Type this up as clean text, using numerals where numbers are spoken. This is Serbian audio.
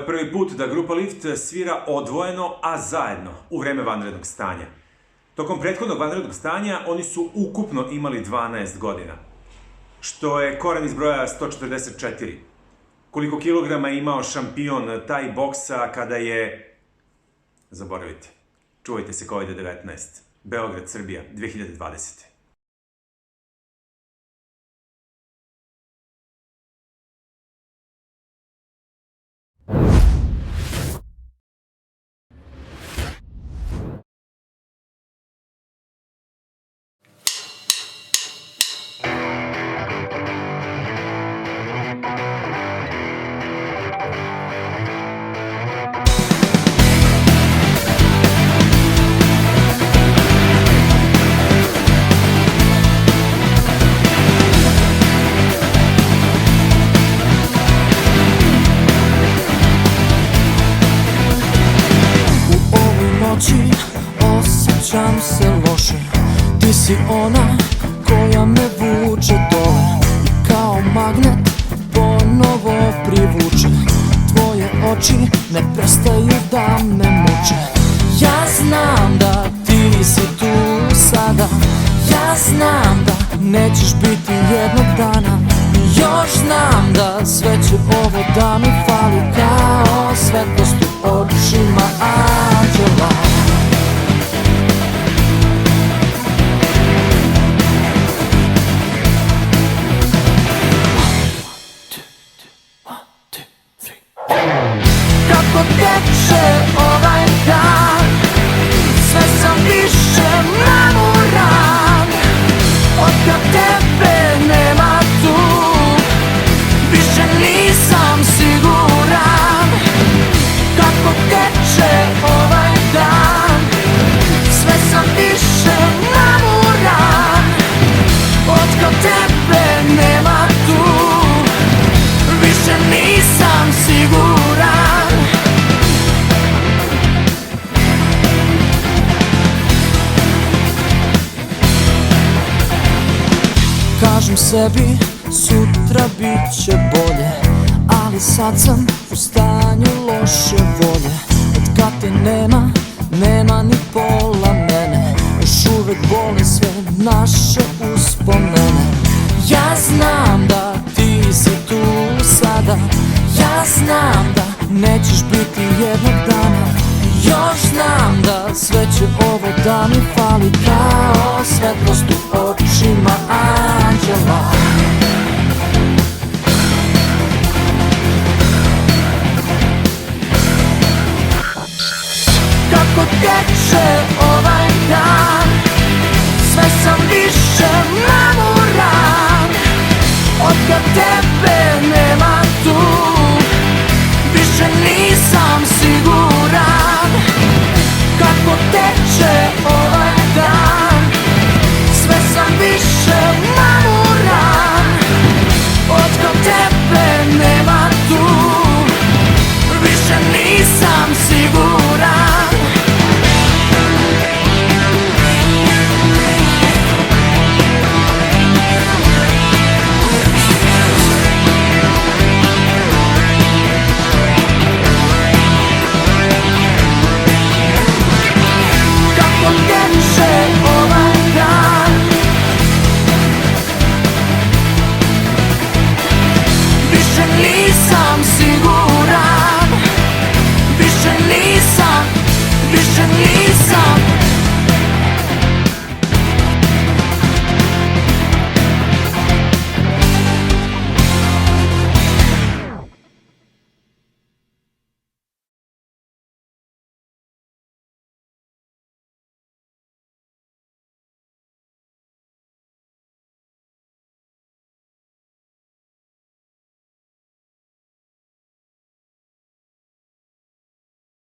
prvi put da grupa Lift svira odvojeno, a zajedno u vreme vanrednog stanja. Tokom prethodnog vanrednog stanja oni su ukupno imali 12 godina, što je koren iz broja 144. Koliko kilograma je imao šampion taj boksa kada je... Zaboravite. Čuvajte se COVID-19. Beograd, Srbija, 2020. Osjećam se loše, ti si ona koja me vuče dole i kao magnet ponovo privuče. Tvoje oči ne prestaju da me muče. Ja znam da ti si tu sada, ja znam da nećeš biti jednog dana. I još znam da sve će ovo da mi fali kao svetlost u očima anđela. Kako teče ovaj dan, sve sam više namoran. Otkad tebe nema tu, više nisam siguran. Kako teče ovaj dan, sve sam više namoran. Otkad tebe nema tu, više nisam siguran. Kažem sebi, sutra bit će bolje, ali sad sam u stanju loše volje. Od kad te nema, nema ni pola mene. Još uvek bole sve naše uspomene. Ja znam da ti si tu sada, ja znam da nećeš biti jednog dana. Još znam da sve će ovo da mi fali kao svetlost u oči